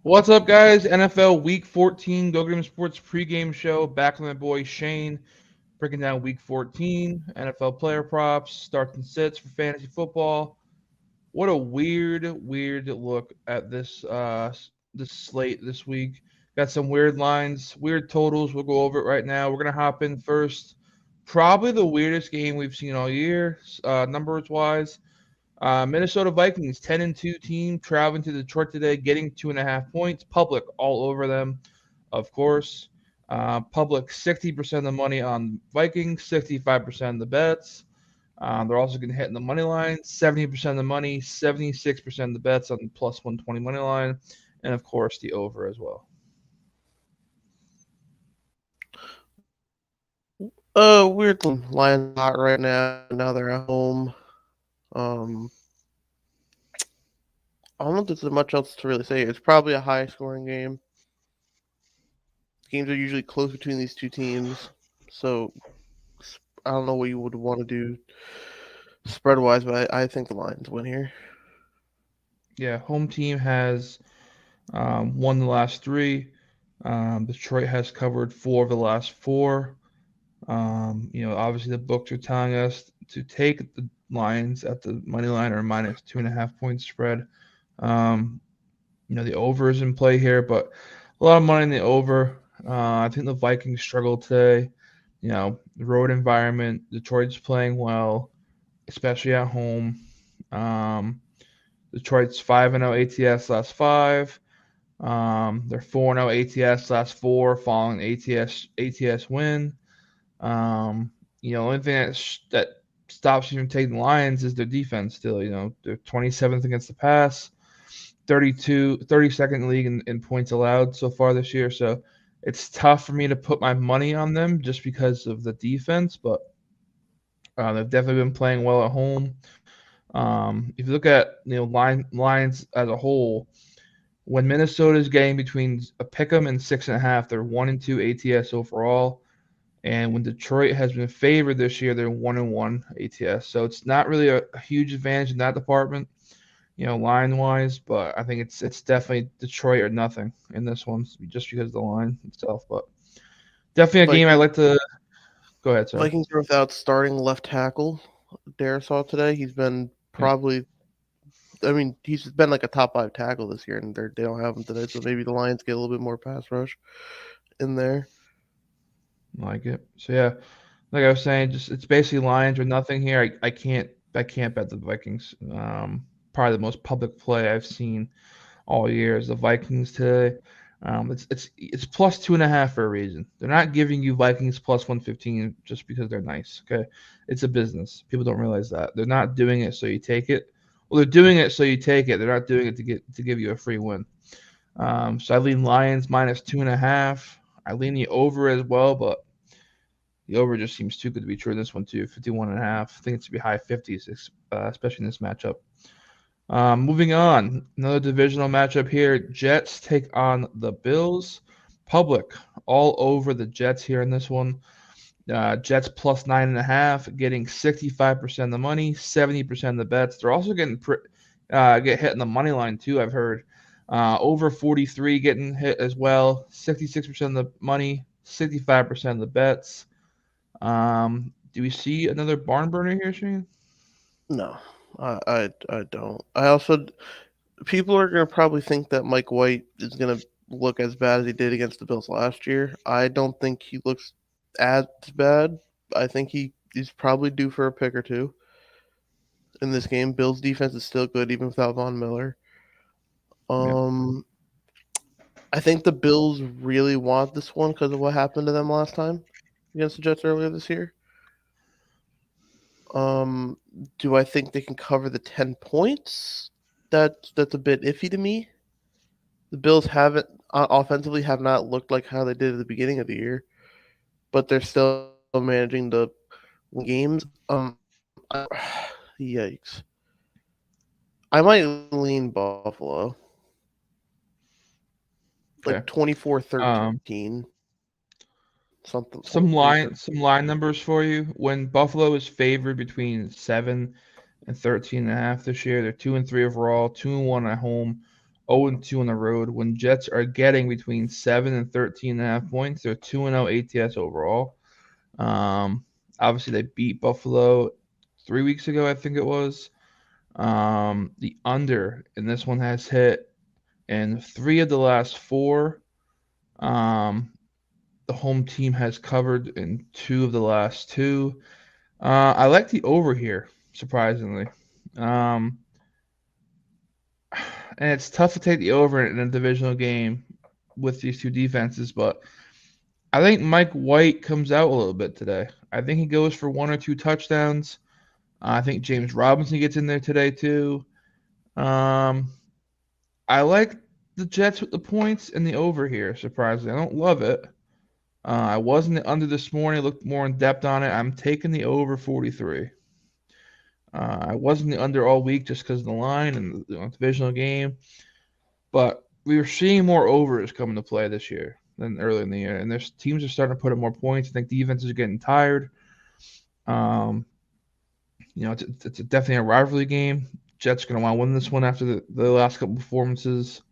What's up, guys? NFL Week 14 GoGetEmSports pregame show. Back with my boy Shane, breaking down Week 14 NFL player props, starts and sits for fantasy football. What a weird look at this slate this week. Got some weird lines, weird totals. We'll go over it right now. We're gonna hop in first. Probably the weirdest game we've seen all year, numbers wise. Minnesota Vikings, 10-2 team, traveling to Detroit today, getting 2.5 points. Public all over them, of course. Public 60% of the money on Vikings, 65% of the bets. They're also going to hit in the money line, 70% of the money, 76% of the bets on the plus 120 money line, and of course the over as well. Weird Lions hot right now. Now they're at home. Um, I don't know if there's much else to really say. It's probably a high scoring game. Games are usually close between these two teams, so I don't know what you would want to do spread wise, but I think the Lions win here. Yeah, home team has won the last three. Detroit has covered four of the last four. Obviously the books are telling us to take the Lions at the money line or minus 2.5 point spread. Um, the over is in play here, but a lot of money in the over. I think the Vikings struggled today. The road environment. Detroit's playing well, especially at home. Um, Detroit's 5-0 ATS last five. They're 4-0 ATS last four following ATS win. The only thing that stops you from taking the Lions is their defense still. They're 27th against the pass, 32nd league in points allowed so far this year. So it's tough for me to put my money on them just because of the defense, but they've definitely been playing well at home. If you look at Lions as a whole, when Minnesota is getting between a pick'em and 6.5, they're 1-2 ATS overall. And when Detroit has been favored this year, they're 1-1 ATS. So it's not really a huge advantage in that department, line wise. But I think it's definitely Detroit or nothing in this one, just because of the line itself. But definitely a game I Vikings like to go ahead. Sorry. Vikings are without starting left tackle. Darisaw today. He's been Yeah, probably. I mean, he's been like a top five tackle this year, and they don't have him today. So maybe the Lions get a little bit more pass rush in there. I like it. So yeah, like I was saying, just it's basically Lions or nothing here. I can't bet the Vikings. Probably the most public play I've seen all year is the Vikings today. It's plus 2.5 for a reason. They're not giving you Vikings plus 115 just because they're nice. Okay, it's a business. People don't realize that they're not doing it so you take it. Well, they're doing it so you take it. They're not doing it to give you a free win. So I lean Lions minus 2.5. I lean the over as well, but the over just seems too good to be true in this one too. 51.5. I think it should be high 50s, especially in this matchup. Moving on, another divisional matchup here. Jets take on the Bills. Public all over the Jets here in this one. Jets plus 9.5, getting 65% of the money, 70% of the bets. They're also getting get hit in the money line too. I've heard over 43 getting hit as well. 66% of the money, 65% of the bets. Do we see another barn burner here, Shane? No, I don't. I also people are gonna probably think that Mike White is gonna look as bad as he did against the Bills last year. I don't think he looks as bad. I think he's probably due for a pick or two in this game. Bills defense is still good even without Von Miller. Yep. Um, I think the Bills really want this one because of what happened to them last time against the Jets earlier this year. Um, do I think they can cover the 10 points? That's a bit iffy to me. The Bills haven't offensively have not looked like how they did at the beginning of the year, but they're still managing to win games. Yikes! I might lean Buffalo like Okay. 24-13, Um, something some 24-13. line numbers for you. When Buffalo is favored between 7 and 13.5 this year, they're 2-3 overall, 2-1 at home. 0-2 on the road. When Jets are getting between 7 and 13.5 points, they're 2-0 ATS overall. Obviously, they beat Buffalo 3 weeks ago, I think it was. The under in this one has hit in 3 of the last 4. Um, the home team has covered in 2 of the last 2. I like the over here, surprisingly. Um, and it's tough to take the over in a divisional game with these two defenses, but I think Mike White comes out a little bit today. I think he goes for 1 or 2 touchdowns. I think James Robinson gets in there today too. Um, I like the Jets with the points and the over here. Surprisingly, I don't love it. I wasn't under this morning. Looked more in depth on it. I'm taking the over 43. I wasn't the under all week just because of the line and the divisional game, but we were seeing more overs come into play this year than earlier in the year, and there's teams are starting to put up more points. I think defenses are getting tired. Um, it's definitely a rivalry game. Jets are going to want to win this one after the last couple performances.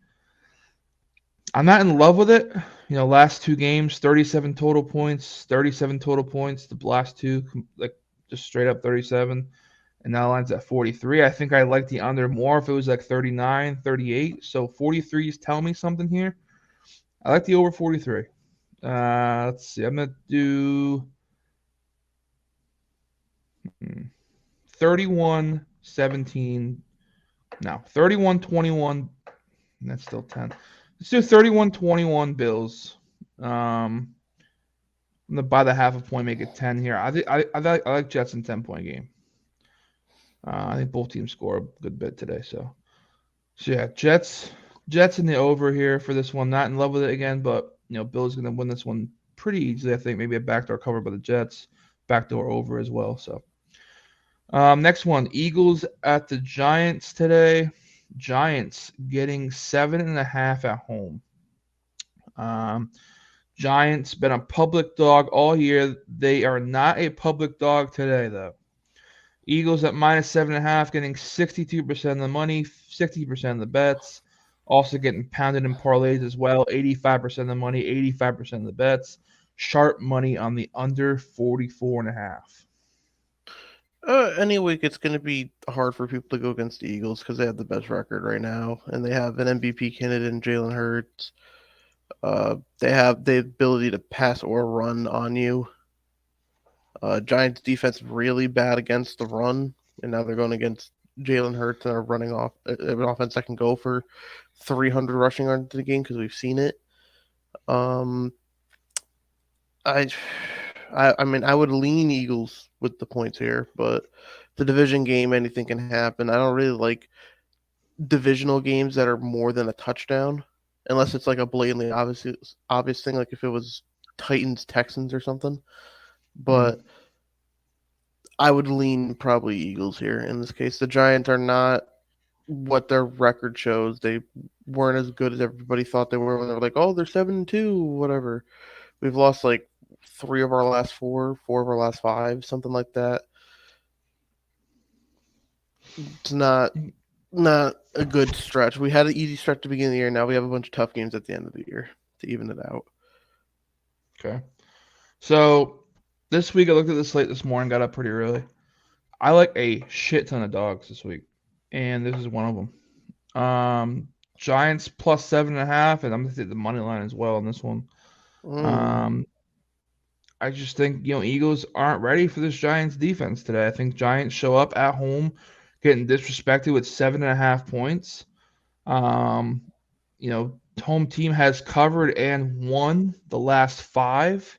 I'm not in love with it. Last 2 games, 37 total points, 37 total points. The last 2, like just straight up 37. And now lines at 43. I think I like the under more if it was like 39, 38. So 43 is telling me something here. I like the over 43. Let's see. I'm going to do 31-17. No, 31-21. That's still 10. Let's do 31-21 Bills. I'm going to buy the half a point, make it 10 here. I like Jets in 10-point game. I think both teams score a good bit today. So yeah, Jets in the over here for this one. Not in love with it again, but Bills going to win this one pretty easily. I think maybe a backdoor cover by the Jets, backdoor over as well. So next one, Eagles at the Giants today. Giants getting 7.5 at home. Giants been a public dog all year. They are not a public dog today though. Eagles at -7.5, getting 62% of the money, 60% of the bets. Also getting pounded in parlays as well. 85% of the money, 85% of the bets. Sharp money on the under 44.5. Any week it's going to be hard for people to go against the Eagles because they have the best record right now, and they have an MVP candidate in Jalen Hurts. They have the ability to pass or run on you. Giants defense really bad against the run, and now they're going against Jalen Hurts and are running off an offense that can go for 300 rushing yards in the game because we've seen it. Um, I, I mean, I would lean Eagles with the points here, but the division game, anything can happen. I don't really like divisional games that are more than a touchdown, unless it's like a blatantly obvious thing, like if it was Titans Texans or something. But I would lean probably Eagles here in this case. The Giants are not what their record shows. They weren't as good as everybody thought they were when they were like, oh, they're 7-2, whatever. We've lost like 3 of our last 4, 4 of our last 5, something like that. It's not a good stretch. We had an easy stretch at the beginning of the year. Now we have a bunch of tough games at the end of the year to even it out. Okay. So this week I looked at the slate this morning, got up pretty early. I like a shit ton of dogs this week, and this is one of them. Giants plus 7.5, and I'm gonna take the money line as well on this one. Um, I just think Eagles aren't ready for this Giants defense today. I think Giants show up at home, getting disrespected with 7.5 points. Um, home team has covered and won the last 5.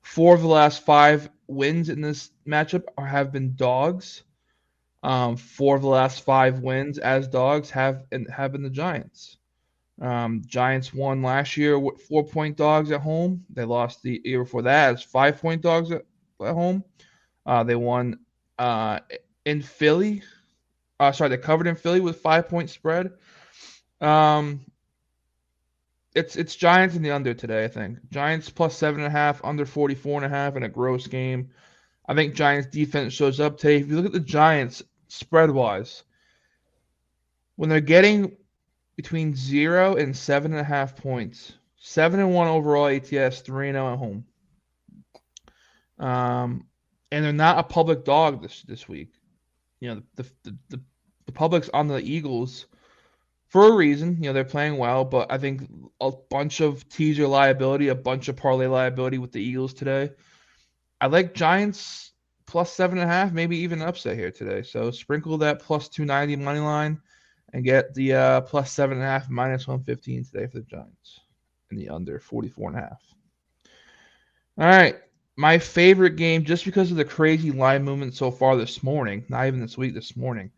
4 of the last 5 wins in this matchup have been dogs. 4 of the last 5 wins as dogs have been the Giants. Giants won last year with 4-point dogs at home. They lost the year before that as 5-point dogs at home. They won in Philly. They covered in Philly with 5-point spread. It's Giants in the under today, I think. Giants plus 7.5, under 44.5 in a gross game. I think Giants defense shows up today. If you look at the Giants spread wise, when they're getting between 0 and 7.5 points. 7-1 overall ATS, 3-0 at home. And they're not a public dog this week. You know, the public's on the Eagles for a reason. You know, they're playing well, but I think a bunch of teaser liability, a bunch of parlay liability with the Eagles today. I like Giants plus 7.5, maybe even an upset here today. So sprinkle that plus 290 money line and get the plus 7.5 minus 115 today for the Giants and the under 44.5. All right. My favorite game, just because of the crazy line movement so far this morning, not even this week, this morning.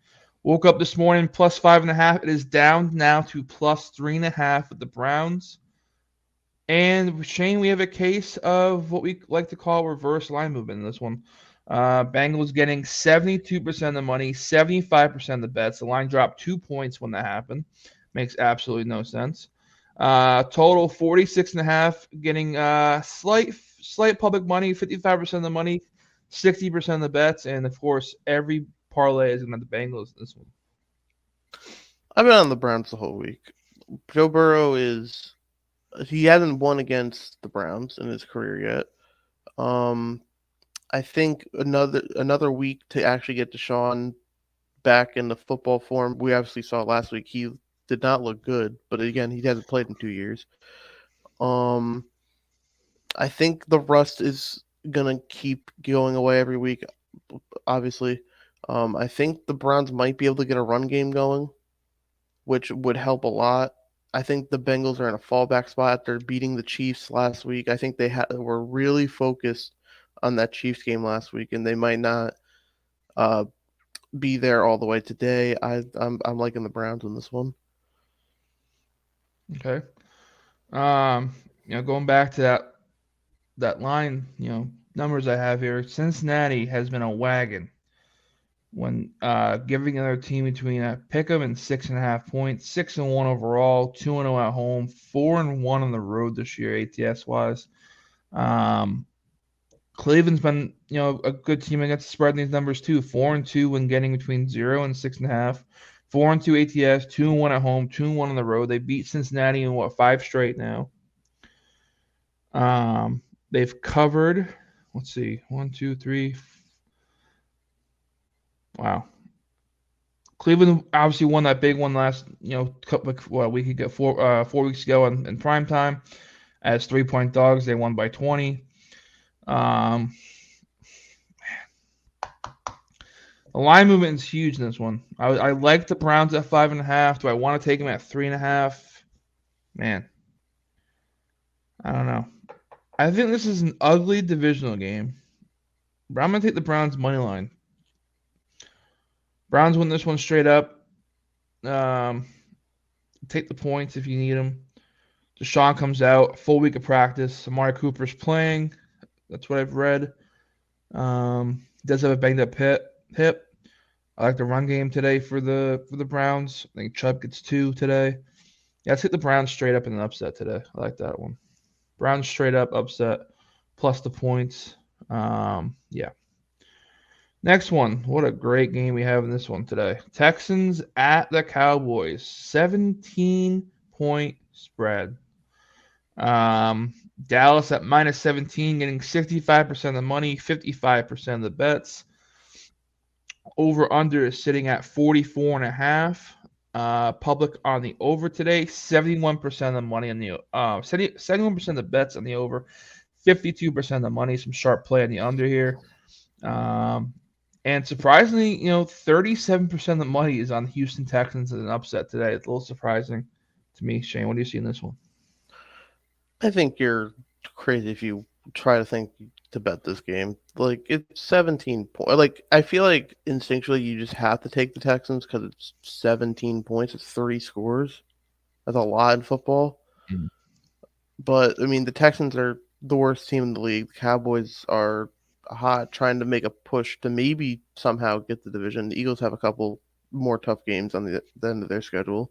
Woke up this morning plus 5.5. It is down now to plus 3.5 with the Browns. And Shane, we have a case of what we like to call reverse line movement in this one. Bengals getting 72% of the money, 75% of the bets. The line dropped 2 points when that happened. Makes absolutely no sense. Total 46.5, getting slight public money, 55% of the money, 60% of the bets, and of course every parlay is going to the Bengals in this one. I've been on the Browns the whole week. Joe Burrow he hasn't won against the Browns in his career yet. I think another week to actually get Deshaun back in the football form. We obviously saw last week he did not look good, but again, he hasn't played in 2 years. Um, I think the rust is gonna keep going away every week. Obviously, I think the Browns might be able to get a run game going, which would help a lot. I think the Bengals are in a fallback spot. They're beating the Chiefs last week. I think they were really focused on that Chiefs game last week, and they might not uh, be there all the way today. I'm liking the Browns in this one. Okay. Um, going back to that line, numbers I have here. Cincinnati has been a wagon when giving another team between pick 'em and 6.5 points, 6-1 overall, 2-0 at home, 4-1 on the road this year ATS wise. Um, Cleveland's been a good team against the spread in these numbers too. 4-2 when getting between 0 and 6.5. 4-2 ATS, 2-1 at home, 2-1 on the road. They beat Cincinnati in 5 straight now. They've covered. Let's see, 1, 2, 3. Wow. Cleveland obviously won that big one last, we could get 4 weeks ago in prime time as 3-point dogs. They won by 20. Um, the line movement is huge in this one. I like the Browns at 5.5. Do I want to take them at 3.5? Man, I don't know. I think this is an ugly divisional game, but I'm gonna take the Browns money line. Browns win this one straight up. Um, Take the points if you need them. Deshaun comes out, full week of practice. Amari Cooper's playing. That's what I've read. Does have a banged up hip. I like the run game today for the Browns. I think Chubb gets 2 today. Yeah, let's hit the Browns straight up in an upset today. I like that one. Browns straight up upset plus the points. Yeah. Next one. What a great game we have in this one today. Texans at the Cowboys. 17-point spread. Dallas at minus 17, getting 65% of the money, 55% of the bets. Over under is sitting at 44.5. Public on the over today, 71% of the money on the 71% of the bets on the over, 52% of the money. Some sharp play on the under here. And surprisingly, 37% of the money is on the Houston Texans as an upset today. It's a little surprising to me. Shane, what do you see in this one? I think you're crazy if you try to think to bet this game. Like it's 17 points. Like I feel like instinctually you just have to take the Texans because it's 17 points. It's 3 scores. That's a lot in football. Mm. But I mean, the Texans are the worst team in the league. The Cowboys are hot, trying to make a push to maybe somehow get the division. The Eagles have a couple more tough games on the end of their schedule.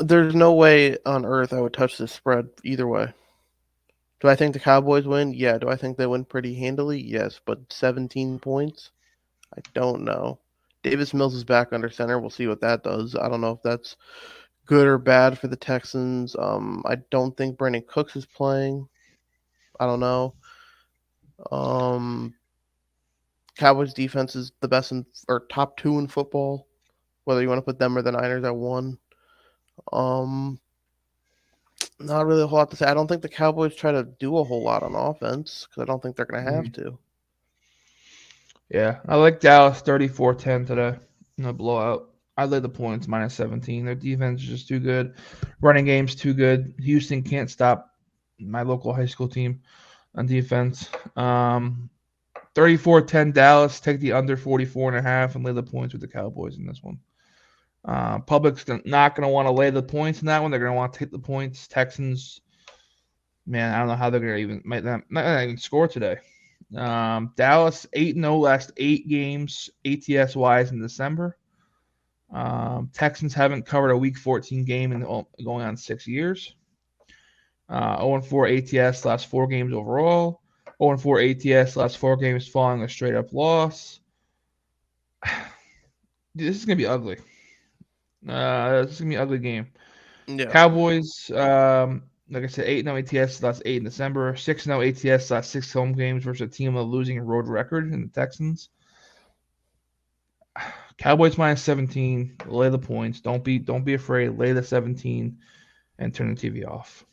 There's no way on earth I would touch this spread either way. Do I think the Cowboys win? Yeah. Do I think they win pretty handily? Yes. But 17 points? I don't know. Davis Mills is back under center. We'll see what that does. I don't know if that's good or bad for the Texans. I don't think Brandon Cooks is playing. I don't know. Um, Cowboys defense is the best in or top two in football. Whether you want to put them or the Niners at one. Um, Not really a whole lot to say. I don't think the Cowboys try to do a whole lot on offense because I don't think they're going to have Mhm. to. Yeah, I like Dallas 34-10 today in a blowout. I lay the points minus 17. Their defense is just too good. Running game's too good. Houston can't stop my local high school team on defense. 34-10 Dallas. Take the under 44.5 and lay the points with the Cowboys in this one. Public's not going to want to lay the points in that one. They're going to want to take the points. Texans, man, I don't know how they're going to even might not even score today. Dallas 8-0 last 8 games ATS wise in December. Texans haven't covered a Week 14 game in going on 6 years. 0-4 ATS last 4 games overall. 0-4 ATS last 4 games following a straight up loss. This is gonna be ugly. This is gonna be an ugly game. Yeah. Cowboys, like I said, 8-0 ATS last 8 in December. 6-0 ATS last 6 home games versus a team with a losing road record in the Texans. Cowboys minus 17. Lay the points. Don't be afraid. Lay the 17 and turn the TV off.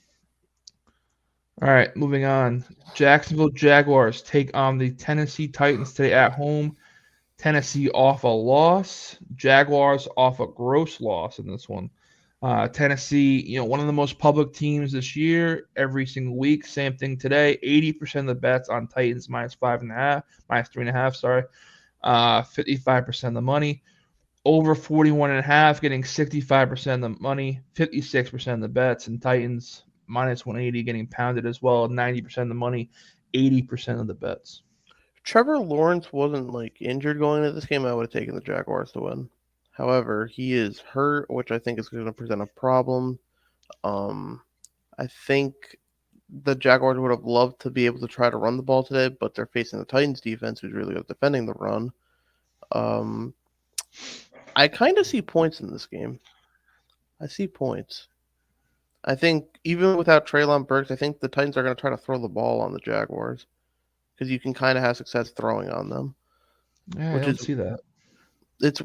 All right, moving on. Jacksonville Jaguars take on the Tennessee Titans today at home. Tennessee off a loss. Jaguars off a gross loss in this one. Tennessee, one of the most public teams this year, every single week. Same thing today. 80% of the bets on Titans minus 5.5, minus 3.5, sorry. 55% of the money. Over 41.5, getting 65% of the money, 56% of the bets, and Titans minus 180 getting pounded as well, 90% of the money, 80% of the bets. Trevor Lawrence wasn't like injured going into this game. I would have taken the Jaguars to win. However, he is hurt, which I think is going to present a problem. Um, I think the Jaguars would have loved to be able to try to run the ball today, but they're facing the Titans defense, who's really good at defending the run. Um, I kind of see points in this game. I see points. I think even without Traylon Burks, I think the Titans are going to try to throw the ball on the Jaguars because you can kind of have success throwing on them, Yeah, I which don't is see that. it's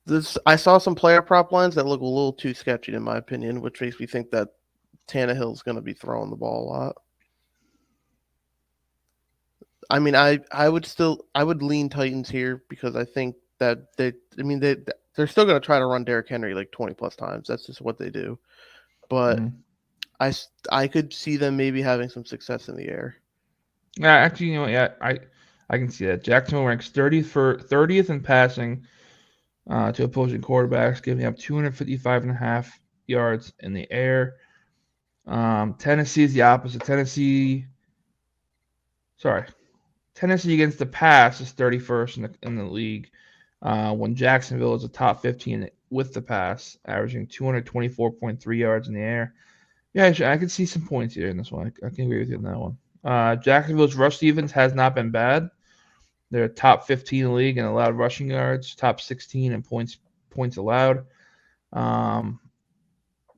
this. I saw some player prop lines that look a little too sketchy in my opinion, which makes me think that Tannehill's going to be throwing the ball a lot. I mean, I would lean Titans here because I think that they're still going to try to run Derrick Henry like 20 plus times. That's just what they do. But Mm-hmm. I could see them maybe having some success in the air. Yeah, actually, yeah, I can see that. Jacksonville ranks 30th in passing to opposing quarterbacks, giving up 255.5 yards in the air. Tennessee is the opposite. Sorry, Tennessee against the pass is 31st in the league. When Jacksonville is a top 15 with the pass, averaging 224.3 yards in the air. Yeah, I can see some points here in this one. I can agree with you on that one. Jacksonville's rush defense has not been bad. They're top 15 in the league in allowed rushing yards, top 16 in points allowed. Um,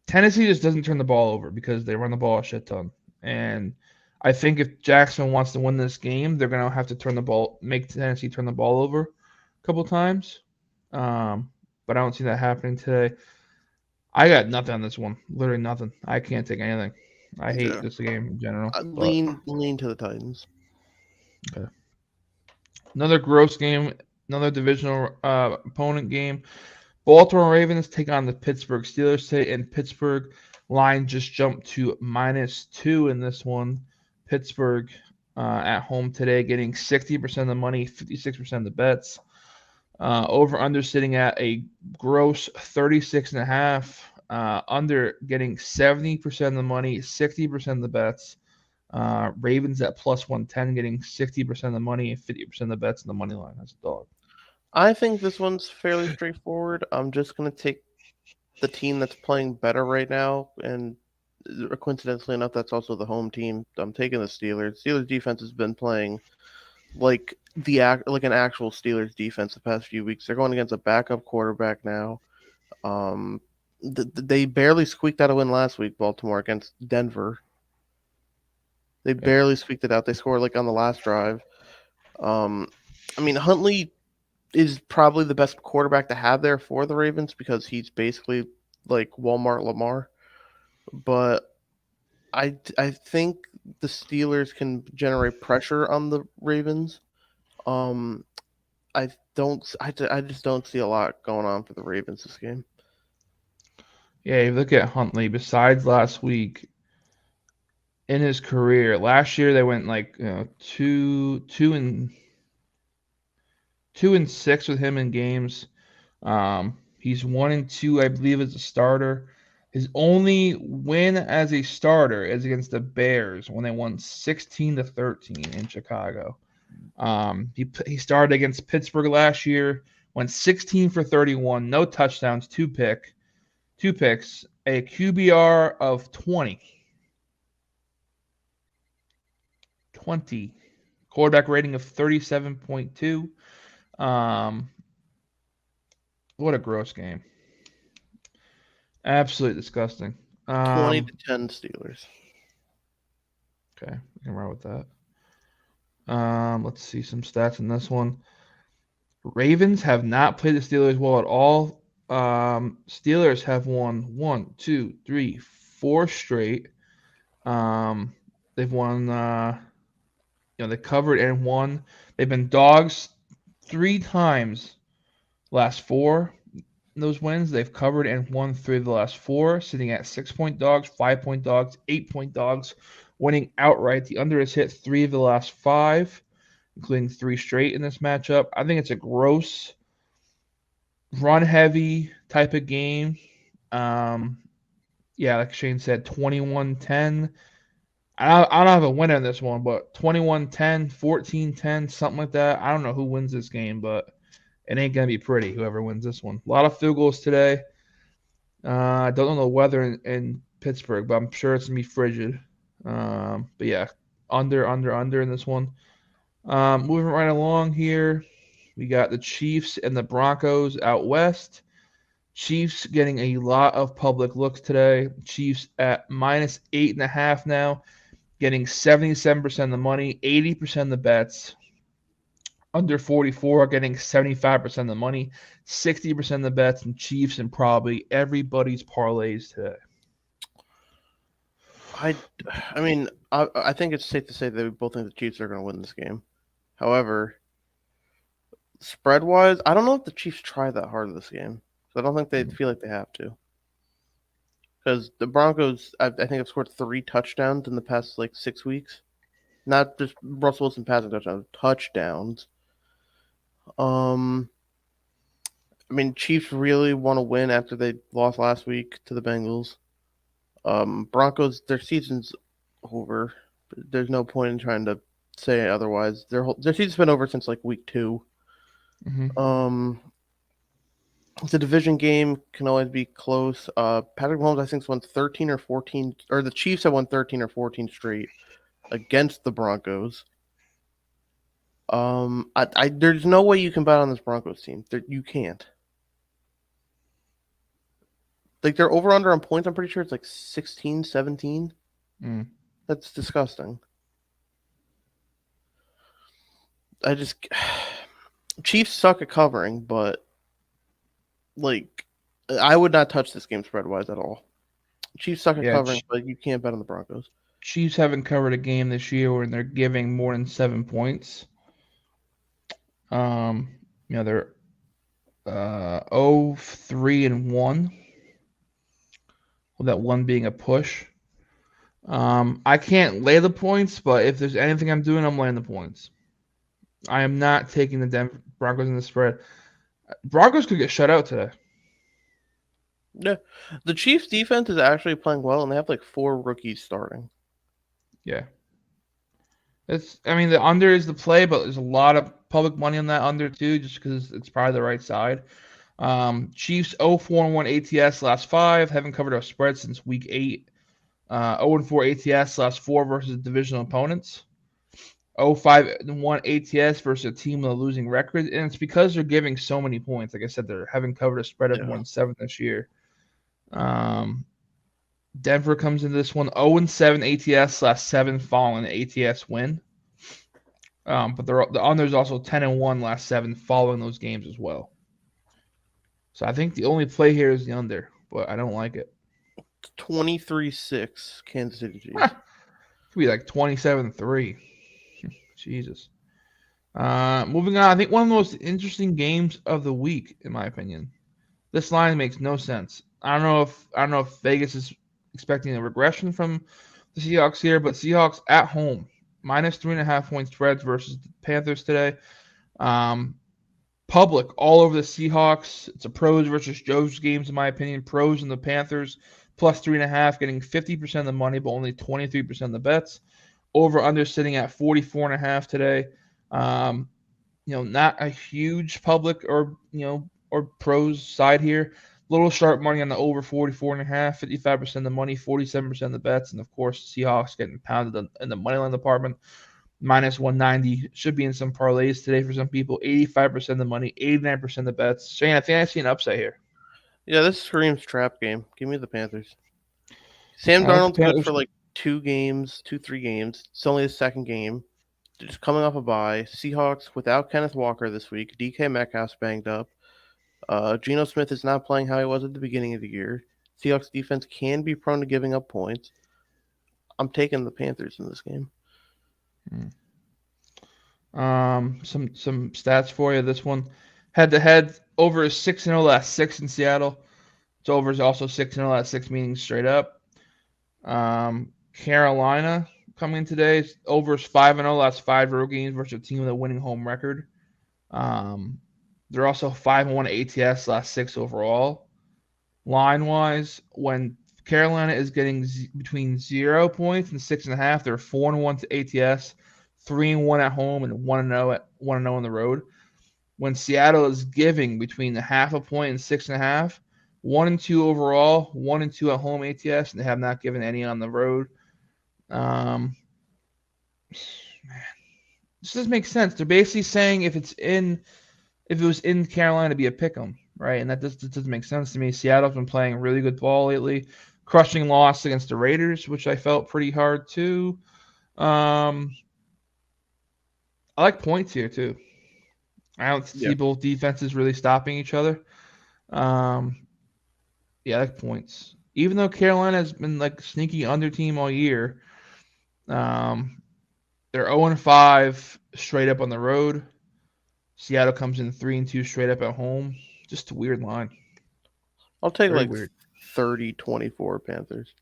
Tennessee just doesn't turn the ball over because they run the ball a shit ton. And I think if Jackson wants to win this game, they're gonna have to make Tennessee turn the ball over a couple times. But I don't see that happening today. I got nothing on this one. Literally nothing. I can't take anything. I hate Yeah, this game in general. I But lean to the Titans. okay. Another gross game, another divisional opponent game. Baltimore Ravens take on the Pittsburgh Steelers today, and Pittsburgh line just jumped to -2 in this one. Pittsburgh at home today, getting 60% of the money, 56% of the bets. Over under sitting at a gross 36.5. Under getting 70% of the money, 60% of the bets. Ravens at plus 110, getting 60% of the money, 50% of the bets in the money line as a dog. I think this one's fairly straightforward. I'm just going to take the team that's playing better right now, and coincidentally enough, that's also the home team. I'm taking the Steelers. Steelers defense has been playing like like an actual Steelers defense the past few weeks. They're going against a backup quarterback now. Um, they barely squeaked out a win last week, Baltimore against Denver. They Yeah, barely squeaked it out. They scored like on the last drive. Um, I mean, Huntley is probably the best quarterback to have there for the Ravens because he's basically like Walmart Lamar. But I think the Steelers can generate pressure on the Ravens. Um, I just don't see a lot going on for the Ravens this game. yeah. You look at Huntley. Besides last week, in his career, last year they went like two and six with him in games. He's 1-2, I believe, as a starter. His only win as a starter is against the Bears when they won 16-13 in Chicago. He started against Pittsburgh last year, went 16 for 31, no touchdowns, two picks, a QBR of 20, quarterback rating of 37.2. Um, what a gross game. Absolutely disgusting. 20-10 Steelers. Okay, we can run with that. Let's see some stats in this one. Ravens have not played the Steelers well at all. Steelers have won 4 straight. Um, they've won. They covered and won. They've been dogs 3 times last 4. Those wins they've covered and won 3 of the last 4, sitting at 6-point dogs, 5-point dogs, 8-point dogs, winning outright. The under has hit 3 of the last 5, including 3 straight in this matchup. I think it's a gross, run heavy type of game. Um, yeah, like Shane said, 21-10. I don't have a winner in this one, but 21-10, 14-10, something like that. I don't know who wins this game, but it ain't going to be pretty, whoever wins this one. A lot of field goals today. I don't know the weather in Pittsburgh, but I'm sure it's going to be frigid. But yeah, under in this one. Moving right along here, we got the Chiefs and the Broncos out west. Chiefs getting a lot of public looks today. Chiefs at -8.5 now, getting 77% of the money, 80% of the bets. Under 44 getting 75% of the money, 60% of the bets, and Chiefs and probably everybody's parlays today. I, I mean, I think it's safe to say that we both think the Chiefs are going to win this game. However, spread wise, I don't know if the Chiefs try that hard this game. So I don't think they feel like they have to. Because the Broncos, I think, have scored 3 touchdowns in the past like 6 weeks. Not just Russell Wilson passing touchdowns. Um, I mean, Chiefs really want to win after they lost last week to the Bengals. Broncos, their season's over. There's no point in trying to say otherwise. Their season's been over since like week 2. Mm-hmm. Um, the division game can always be close. Patrick Mahomes, I think, has won 13 or 14, or the Chiefs have won 13 or 14 straight against the Broncos. There's no way you can bet on this Broncos team. You can't. Like, they're over under on points. I'm pretty sure it's like 16, 17. Mm. That's disgusting. I just Chiefs suck at covering, but like I would not touch this game spread wise at all. Chiefs suck at Yeah, covering, but you can't bet on the Broncos. Chiefs haven't covered a game this year where they're giving more than 7 points. Um, they're 0-3-1, with that one being a push. I can't lay the points, but if there's anything I'm doing, I'm laying the points. I am not taking the Denver Broncos in the spread. Broncos could get shut out today. Yeah, the Chiefs defense is actually playing well, and they have like 4 rookies starting. Yeah. The under is the play, but there's a lot of public money on that under too, just because it's probably the right side. Chiefs 0-4-1 ATS last 5, haven't covered a spread since week 8. 0-4 ATS last 4 versus divisional opponents. 0-5-1 ATS versus a team with a losing record, and it's because they're giving so many points. Like I said, they're having covered a spread of more Yeah. than 7 this year. Um, Denver comes into this one 0-7 ATS last 7 following an ATS win. But the under's also 10-1 last 7 following those games as well. So I think the only play here is the under, but I don't like it. 23-6 Kansas City Chiefs. Could be like 27-3. Jesus. Moving on, I think one of the most interesting games of the week, in my opinion. This line makes no sense. I don't know if Vegas is expecting a regression from the Seahawks here, but Seahawks at home minus 3.5 point spreads versus the Panthers today. Um, Public all over the Seahawks. It's a pros versus Joe's games, in my opinion. Pros and the Panthers plus 3.5, getting 50% of the money, but only 23% of the bets. Over under sitting at 44.5 today. Um, not a huge public or pros side here. Little sharp money on the over 44.5, 55% of the money, 47% of the bets, and of course Seahawks getting pounded in the money line department. Minus 190 should be in some parlays today for some people. 85% of the money, 89% of the bets. Shane, I think I see an upset here. Yeah, this screams trap game. Give me the Panthers. Sam I like the Darnold's good Panthers. for like 3 games. It's only his second game. They're just coming off a bye. Seahawks without Kenneth Walker this week. DK Metcalf's banged up. Geno Smith is not playing how he was at the beginning of the year. Seahawks defense can be prone to giving up points. I'm taking the Panthers in this game. Some stats for you. This one, head to head, over is 6-0 last 6 in Seattle. It's over is also 6-0 last 6 meetings straight up. Carolina coming in today. Over is 5-0 last 5 road games versus a team with a winning home record. Um, they're also 5-1 ATS last 6 overall. Line wise, when Carolina is getting between 0 points and 6.5, they're 4-1 to ATS, 3-1 at home, and 1-0 at 1-0 on the road. When Seattle is giving between the half a point and 6.5, 1-2 overall, 1-2 at home ATS, and they have not given any on the road. Um, this doesn't make sense. They're basically saying if it was in Carolina to be a pick 'em, right? And that doesn't make sense to me. Seattle's been playing really good ball lately, crushing loss against the Raiders, which I felt pretty hard too. I like points here too. I don't Yeah. see both defenses really stopping each other. Um, yeah, I like points. Even though Carolina has been like sneaky under team all year, um, they're 0-5 straight up on the road. Seattle comes in 3-2 straight up at home. Just a weird line. I'll take Very like weird. 30-24 Panthers.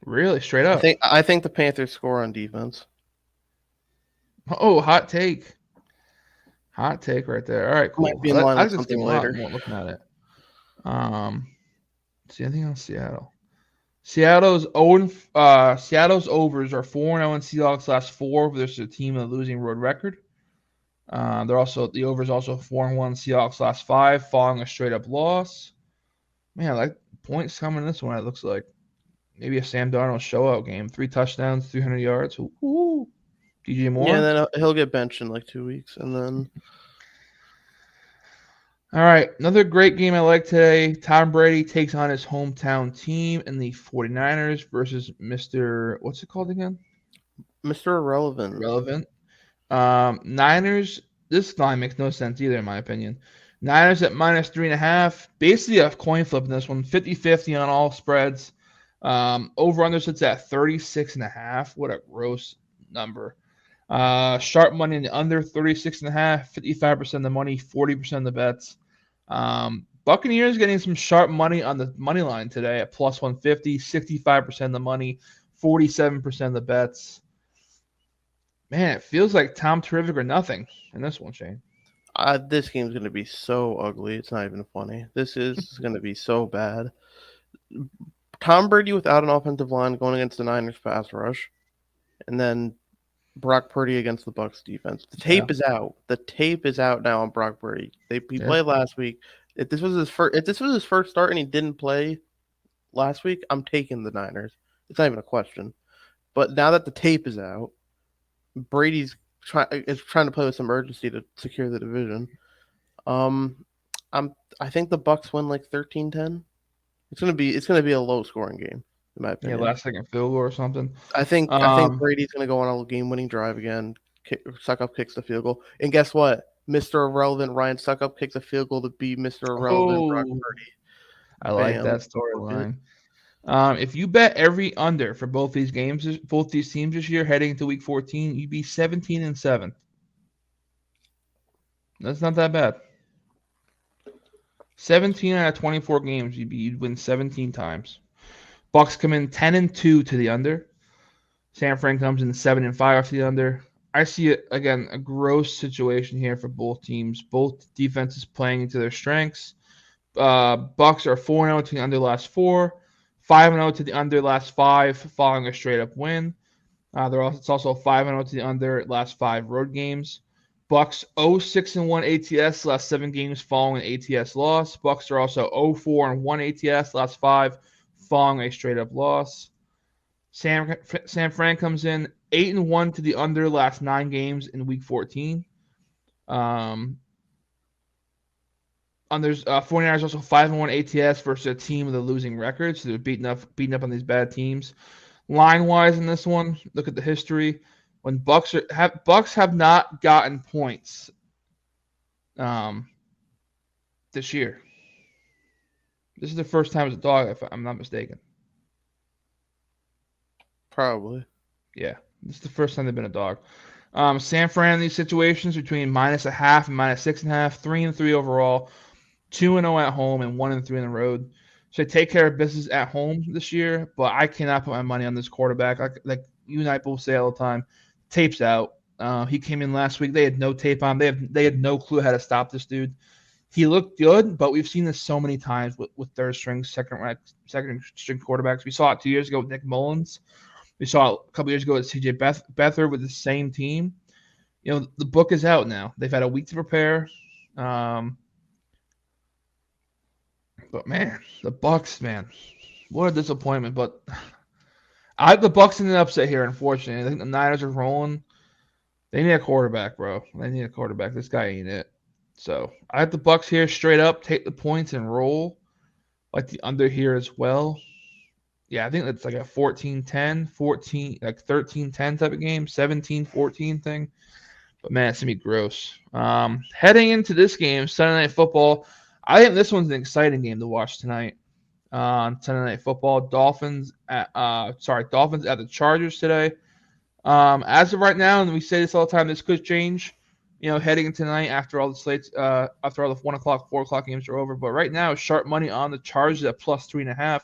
Really, straight I up. think I think the Panthers score on defense. Oh, hot take. Hot take right there. All right, Might cool. be in I line like with this something game a lot later. more looking at it. Um, see anything on Seattle? Seattle's overs are 4-0 in Seahawks last 4 versus a team with a losing road record. The overs also 4-1 Seahawks last 5 following a straight up loss. Man, I like points coming in this one. It looks like maybe a Sam Darnold showout game. 3 touchdowns, 300 yards. Ooh, DJ Yeah, and Moore. then he'll get benched in like 2 weeks, and then All right, another great game I like today. Tom Brady takes on his hometown team in the 49ers versus Mr. What's it called again? Mr. Irrelevant. Relevant. Niners, this line makes no sense either, in my opinion. Niners at minus 3.5. Basically a coin flip in this one. 50-50 on all spreads. Over under sits at 36.5. What a gross number. Sharp money in the under 36.5. 55% of the money, 40% of the bets. Buccaneers getting some sharp money on the money line today at plus 150, 65% of the money, 47% of the bets. Man, it feels like Tom Terrific or nothing in this one, Shane. This game's gonna be so ugly. It's not even funny. This is gonna be so bad. Tom Brady without an offensive line going against the Niners pass rush, and then Brock Purdy against the Bucks defense. The Yeah, tape is out. The tape is out now on Brock Purdy. He yeah. played last week. If this was his first start and he didn't play last week, I'm taking the Niners. It's not even a question. But now that the tape is out, Brady's trying to play with some urgency to secure the division. Um, I think the Bucks win like 13-10. It's gonna be a low scoring game in my Yeah, opinion. last second field goal or something. I think Brady's gonna go on a game winning drive again. Suckup kicks the field goal, and guess what? Mr. Irrelevant Ryan Suckup kicks a field goal to beat Mr. Irrelevant Brock Oh, Purdy. I like Bam. that Book it. storyline. If you bet every under for both these games, both these teams this year, heading into Week 14, you'd be 17-7. That's not that bad. 17 out of 24 games, you'd win 17 times. Bucks come in 10-2 to the under. San Fran comes in 7-5 to the under. I see it again a gross situation here for both teams. Both defenses playing into their strengths. Bucks are 4-0 to the under last four, 5-0 to the under last five, following a straight up win. It's also 5-0 to the under last five road games. Bucks 0-6-1 ATS last seven games following an ATS loss. Bucks are also 0-4-1 ATS last five following a straight up loss. San Fran comes in 8-1 to the under last nine games in Week 14. Unders 49ers also 5-1 ATS versus a team with a losing record, so they're beating up on these bad teams. Line wise in this one, look at the history. When Bucks have not gotten points um, this year. This is the first time as a dog, if I'm not mistaken. Probably. Yeah, this is the first time they've been a dog. San Fran in these situations between -0.5 and -6.5, 3-3 overall, 2-0 at home, and 1-3 on the road. So they take care of business at home this year, but I cannot put my money on this quarterback. Like you and I both say all the time, tape's out. He came in last week. They had no tape on. They had no clue how to stop this dude. He looked good, but we've seen this so many times with third string, second string quarterbacks. We saw it 2 years ago with Nick Mullins. We saw it a couple years ago with CJ Beathard with the same team. The book is out now. They've had a week to prepare. But man, the Bucks, man, what a disappointment. But I have the Bucks in an upset here. Unfortunately, I think the Niners are rolling. They need a quarterback, bro. They need a quarterback. This guy ain't it. So I have the Bucks here straight up. Take the points and roll. Like the under here as well. Yeah, I think it's like a 14-10, 14, like 13-10 type of game, 17-14 thing. But man, it's gonna be gross. Heading into this game, Sunday Night Football. I think this one's an exciting game to watch tonight. On Sunday Night Football, Dolphins at the Chargers today. As of right now, and we say this all the time, this could change. Heading into tonight after all the slates, after all the 1 o'clock, 4 o'clock games are over. But right now, sharp money on the Chargers at plus 3.5.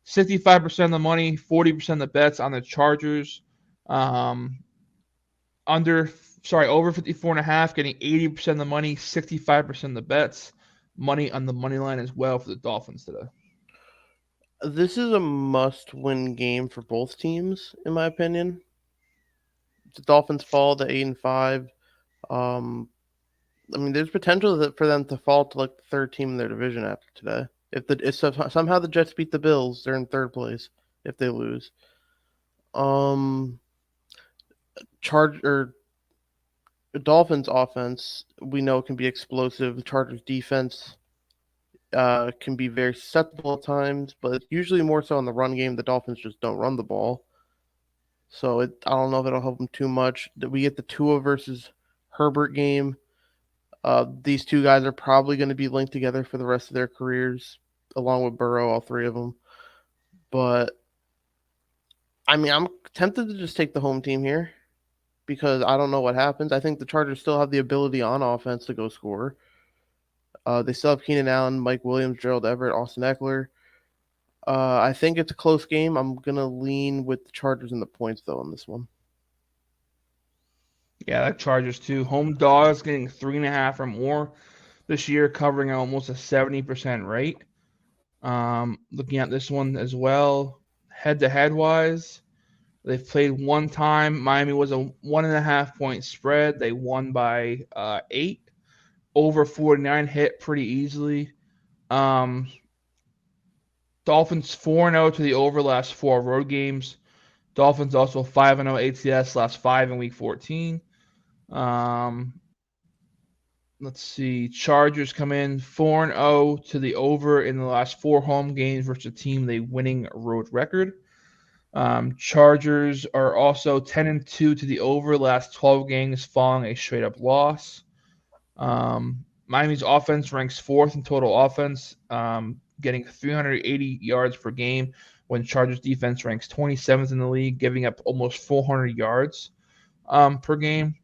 65% of the money, 40% of the bets on the Chargers. Um, over 54.5, getting 80% of the money, 65% of the bets. Money on the money line as well for the Dolphins today. This is a must-win game for both teams, in my opinion. The Dolphins fall to 8-5. There's potential for them to fall to like the third team in their division after today. If somehow the Jets beat the Bills, they're in third place. If they lose, Charge or the Dolphins offense we know can be explosive. The Chargers defense can be very susceptible at times, but usually more so in the run game. The Dolphins just don't run the ball, so I don't know if it'll help them too much. We get the Tua versus Herbert game. These two guys are probably going to be linked together for the rest of their careers, along with Burrow, all three of them. But I'm tempted to just take the home team here because I don't know what happens. I think the Chargers still have the ability on offense to go score. They still have Keenan Allen, Mike Williams, Gerald Everett, Austin Eckler. I think it's a close game. I'm gonna lean with the Chargers in the points though on this one. Yeah, that Chargers too. Home dogs getting 3.5 or more this year, covering almost a 70% rate. Looking at this one as well, head to head wise, they've played one time. Miami was a 1.5 point spread. They won by 8. Over 49 hit pretty easily. Dolphins 4-0 to the over last four road games. Dolphins also 5-0 ATS, last five in week 14. Um, let's see. Chargers come in 4-0 to the over in the last four home games versus a team they winning road record. Chargers are also 10-2 to the over last 12 games following a straight up loss. Miami's offense ranks fourth in total offense, getting 380 yards per game, when Chargers defense ranks 27th in the league, giving up almost 400 yards per game.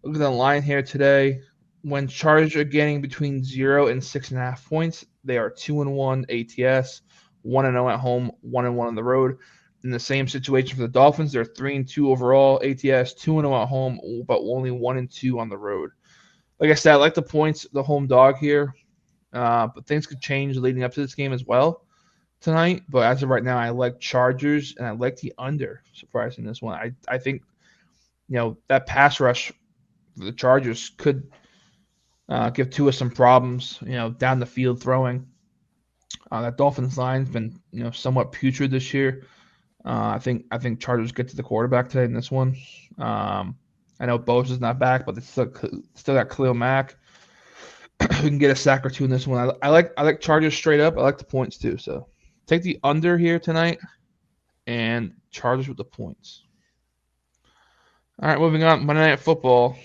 Look at the line here today. When Chargers are getting between 0 and 6.5 points, they are 2-1 ATS, 1-0 at home, 1-1 on the road. In the same situation for the Dolphins, they're 3-2 overall ATS, 2-0 at home, but only 1-2 on the road. Like I said, I like the points, the home dog here, but things could change leading up to this game as well tonight. But as of right now, I like Chargers and I like the under. Surprising this one, I think that pass rush for the Chargers could give Tua some problems. Down the field throwing. That Dolphins line's been somewhat putrid this year. I think Chargers get to the quarterback today in this one. I know Bosa's not back, but they still got Khalil Mack. We can get a sack or two in this one. I like Chargers straight up. I like the points too. So take the under here tonight and Chargers with the points. All right, moving on. Monday Night Football.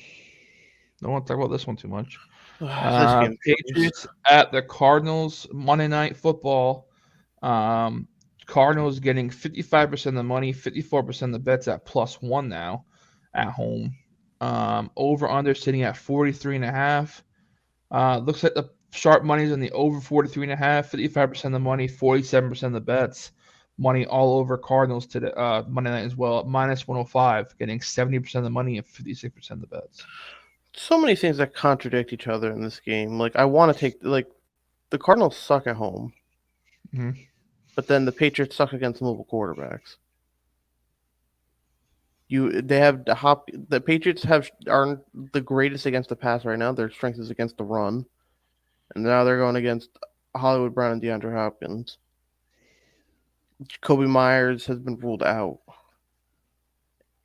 Don't want to talk about this one too much. This game, Patriots at the Cardinals. Monday Night Football. Cardinals getting 55% of the money, 54% of the bets at +1 now at home. Over under sitting at 43.5. Looks like the sharp money's on the over 43.5, 55% of the money, 47% of the bets. Money all over Cardinals to the Monday night as well, at -105, getting 70% of the money and 56% of the bets. so many things that contradict each other in this game. Like I want to take the Cardinals suck at home, Mm-hmm. but then the Patriots suck against mobile quarterbacks. They have the Patriots aren't the greatest against the pass right now. Their strength is against the run, and now they're going against Hollywood Brown and DeAndre Hopkins. Kobe Myers has been ruled out,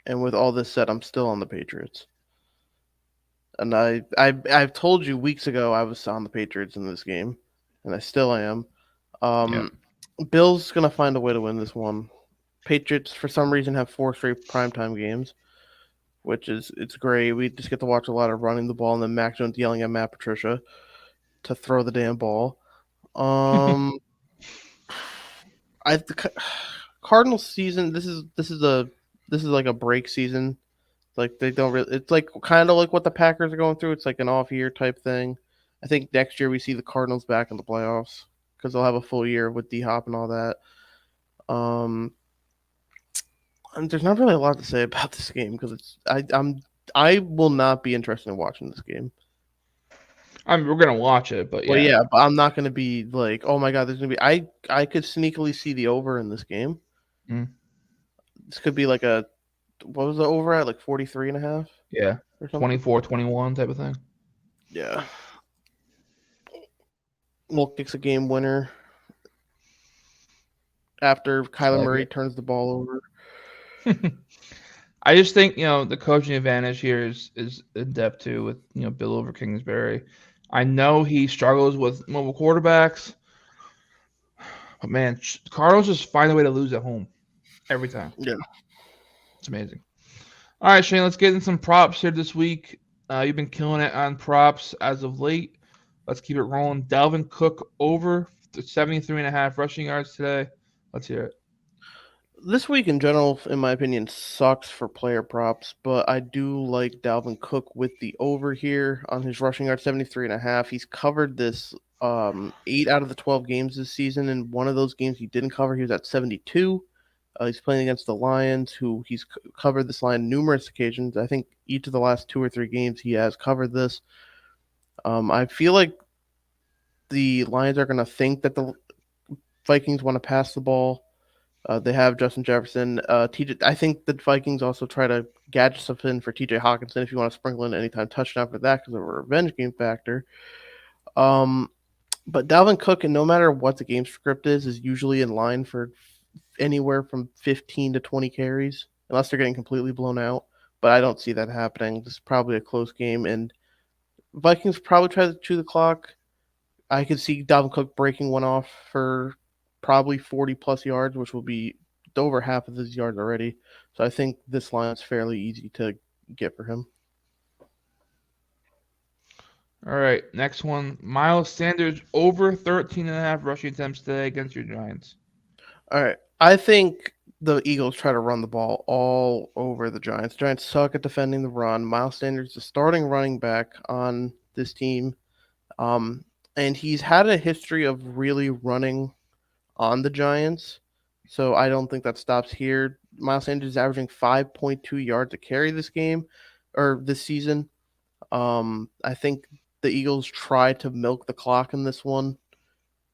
and with all this said, I'm still on the Patriots. And I've told you weeks ago I was on the Patriots in this game, and I still am. Bill's gonna find a way to win this one. Patriots for some reason have 4 straight primetime games, which it's great. We just get to watch a lot of running the ball and then Mac Jones yelling at Matt Patricia to throw the damn ball. The Cardinals season. This is like a break season. Like they don't really. It's like kind of like what the Packers are going through. It's like an off year type thing. I think next year we see the Cardinals back in the playoffs because they'll have a full year with D Hop and all that. And there's not really a lot to say about this game because I will not be interested in watching this game. We're gonna watch it, but yeah. Well, yeah, but I'm not gonna be like, oh my god, there's gonna be. I could sneakily see the over in this game. Mm. This could be like a, what was the over at, like 43.5? Yeah, Or something. 24-21 type of thing. Yeah. Will kicks a game winner after Kyler Murray turns the ball over. I just think the coaching advantage here is in depth too with Bill over Kingsbury. I know he struggles with mobile quarterbacks, but man, Cardinals just find a way to lose at home every time. Yeah, it's amazing. All right, Shane, let's get in some props here this week. You've been killing it on props as of late. Let's keep it rolling. Dalvin Cook over 73.5 rushing yards today. Let's hear it. This week in general, in my opinion, sucks for player props, but I do like Dalvin Cook with the over here on his rushing yard, 73.5. He's covered this 8 out of the 12 games this season, and one of those games he didn't cover, he was at 72. He's playing against the Lions, who he's covered this line numerous occasions. I think each of the last 2 or 3 games he has covered this. I feel like the Lions are going to think that the Vikings want to pass the ball. They have Justin Jefferson. TJ. I think the Vikings also try to gadget stuff in for TJ Hawkinson if you want to sprinkle in anytime touchdown for that because of a revenge game factor. But Dalvin Cook, and no matter what the game script is usually in line for anywhere from 15 to 20 carries, unless they're getting completely blown out. But I don't see that happening. This is probably a close game, and Vikings probably try to chew the clock. I could see Dalvin Cook breaking one off for probably 40 plus yards, which will be over half of his yards already. So I think this line's fairly easy to get for him. All right, next one. Miles Sanders over 13.5 rushing attempts today against your Giants. All right. I think the Eagles try to run the ball all over the Giants. Giants suck at defending the run. Miles Sanders is the starting running back on this team. Um, and he's had a history of really running on the Giants. So I don't think that stops here. Miles Sanders is averaging 5.2 yards a carry this game or this season. I think the Eagles try to milk the clock in this one.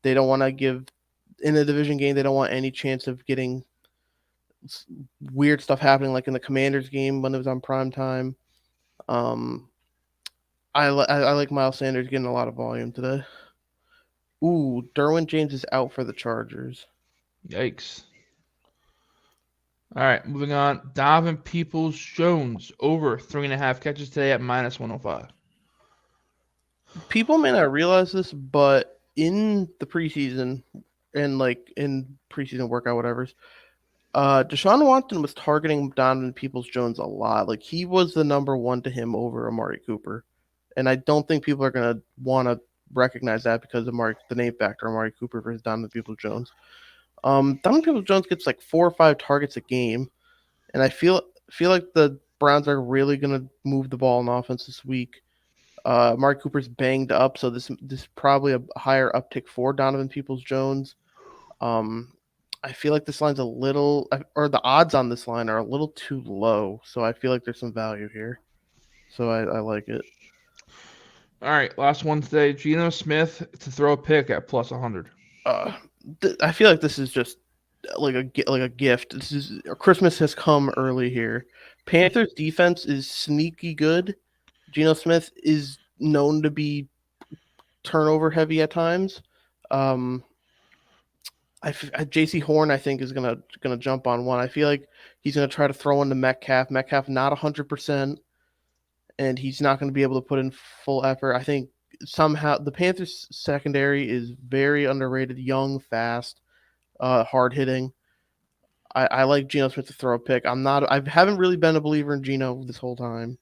They don't want to give in a division game. They don't want any chance of getting weird stuff happening, like in the Commanders game when it was on prime time. Um, I like Miles Sanders getting a lot of volume today. Ooh, Derwin James is out for the Chargers. Yikes. All right, moving on. Donovan Peoples Jones over 3.5 catches today at minus 105. People may not realize this, but in the preseason and like in preseason workout, whatever's, Deshaun Watson was targeting Donovan Peoples Jones a lot. Like he was the number one to him over Amari Cooper, and I don't think people are gonna want to recognize that because of the name factor Amari Cooper versus Donovan Peoples Jones. Donovan Peoples Jones gets like 4 or 5 targets a game, and I feel like the Browns are really gonna move the ball in offense this week. Amari Cooper's banged up, so this is probably a higher uptick for Donovan Peoples Jones. Um, I feel like this line's a little, or the odds on this line are a little too low. So I feel like there's some value here. So I like it. All right, last one today. Geno Smith to throw a pick at plus 100. Uh, I feel like this is just like a gift. This is Christmas has come early here. Panthers defense is sneaky good. Geno Smith is known to be turnover heavy at times. Um, JC Horn, I think, is gonna jump on one. I feel like he's gonna try to throw into Metcalf. Metcalf not 100%, and he's not going to be able to put in full effort. I think somehow the Panthers secondary is very underrated. Young, fast, hard hitting. I like Geno Smith to throw a pick. I haven't really been a believer in Geno this whole time.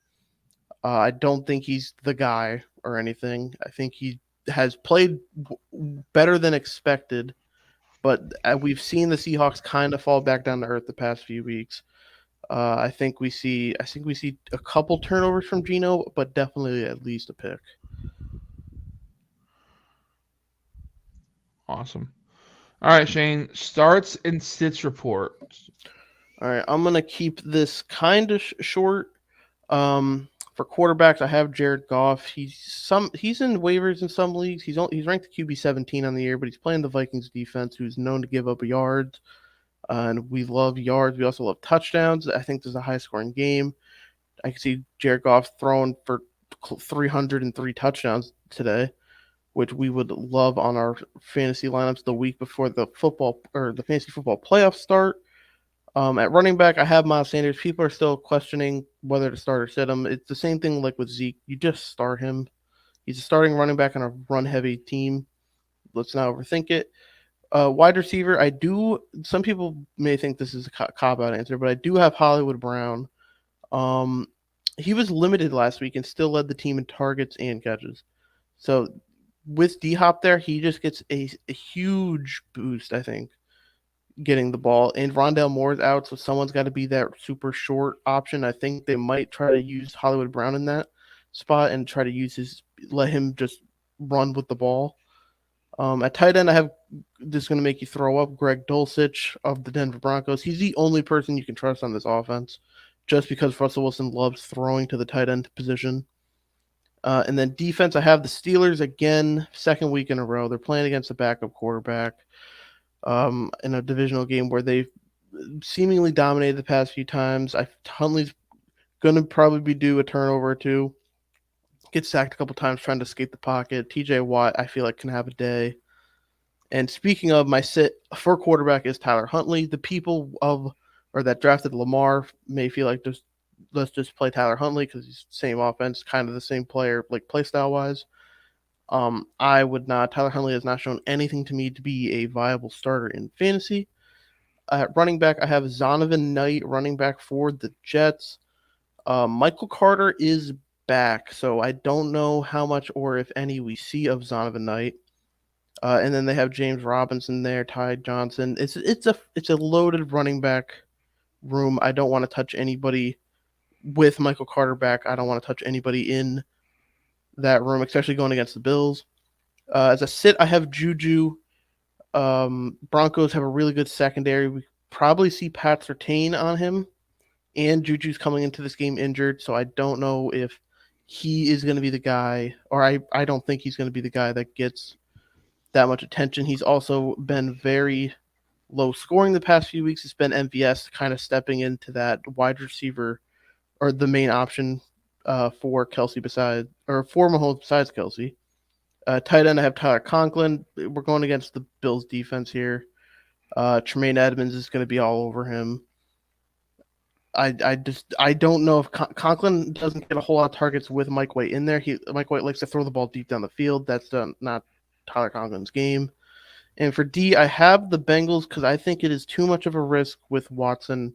I don't think he's the guy or anything. I think he has played better than expected, but we've seen the Seahawks kind of fall back down to earth the past few weeks. I think we see a couple turnovers from Geno, but definitely at least a pick. Awesome. All right, Shane. Starts and sits report. All right, I'm gonna keep this kind of short. For quarterbacks, I have Jared Goff. He's in waivers in some leagues. He's ranked QB 17 on the year, but he's playing the Vikings defense, who's known to give up yards. And we love yards. We also love touchdowns. I think this is a high scoring game. I can see Jared Goff throwing for 303 touchdowns today, which we would love on our fantasy lineups the week before the football or the fantasy football playoffs start. At running back, I have Miles Sanders. People are still questioning whether to start or sit him. It's the same thing like with Zeke. You just start him. He's a starting running back on a run heavy team. Let's not overthink it. Wide receiver, I do. Some people may think this is a cop out answer, but I do have Hollywood Brown. Um, he was limited last week and still led the team in targets and catches. So with D Hop there, he just gets a huge boost, I think, getting the ball. And Rondell Moore's out, so someone's got to be that super short option. I think they might try to use Hollywood Brown in that spot and try to let him just run with the ball. At tight end, I have this is going to make you throw up Greg Dulcich of the Denver Broncos. He's the only person you can trust on this offense just because Russell Wilson loves throwing to the tight end position. And then defense, I have the Steelers again, second week in a row. They're playing against a backup quarterback in a divisional game where they've seemingly dominated the past few times. Huntley's going to probably be due a turnover or two. Get sacked a couple times trying to escape the pocket. TJ Watt, I feel like, can have a day. And speaking of, my sit for quarterback is Tyler Huntley. The people of or that drafted Lamar may feel like just let's just play Tyler Huntley because he's same offense, kind of the same player, like play style wise. I would not. Tyler Huntley has not shown anything to me to be a viable starter in fantasy. At running back, I have Zonovan Knight, running back for the Jets. Michael Carter is back, so I don't know how much or if any we see of Zonovan Knight. And then they have James Robinson there, Ty Johnson. It's a loaded running back room. I don't want to touch anybody with Michael Carter back. I don't want to touch anybody in that room, especially going against the Bills. As a sit, I have Juju. Broncos have a really good secondary. We probably see Pat Surtain on him, and Juju's coming into this game injured, so I don't know if he is going to be the guy, or I don't think he's going to be the guy that gets that much attention. He's also been very low scoring the past few weeks. It's been MVS kind of stepping into that wide receiver or the main option for Kelsey for Mahomes besides Kelsey. Tight end, I have Tyler Conklin. We're going against the Bills defense here. Tremaine Edmonds is going to be all over him. I don't know if Conklin doesn't get a whole lot of targets with Mike White in there. Mike White likes to throw the ball deep down the field. That's not Tyler Conklin's game. And for D, I have the Bengals because I think it is too much of a risk with Watson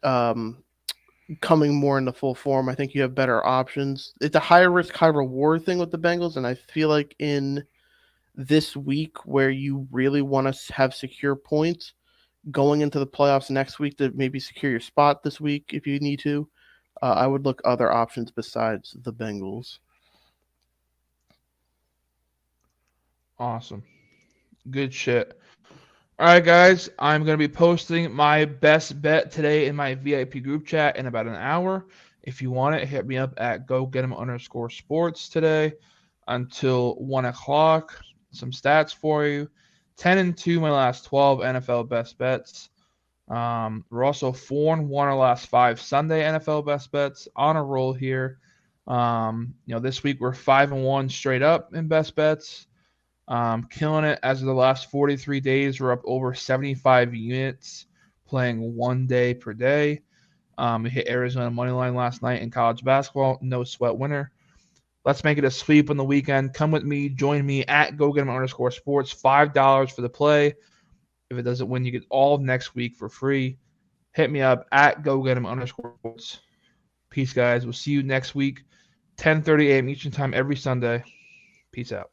coming more into full form. I think you have better options. It's a high risk, high reward thing with the Bengals, and I feel like in this week where you really want to have secure points going into the playoffs next week to maybe secure your spot this week if you need to, I would look other options besides the Bengals. Awesome. Good shit. All right, guys, I'm going to be posting my best bet today in my VIP group chat in about an hour. If you want it, hit me up at GoGetEm_sports today until 1 o'clock. Some stats for you. 10-2 my last 12 NFL best bets. We're also 4-1 our last 5 Sunday NFL best bets. On a roll here. This week we're 5-1 straight up in best bets. Killing it as of the last 43 days. We're up over 75 units, playing 1 day per day. We hit Arizona money line last night in college basketball. No sweat winner. Let's make it a sweep on the weekend. Come with me. Join me at GoGetEm_sports. $5 for the play. If it doesn't win, you get all of next week for free. Hit me up at GoGetEm_sports. Peace, guys. We'll see you next week, 10:30 a.m. Eastern Time every Sunday. Peace out.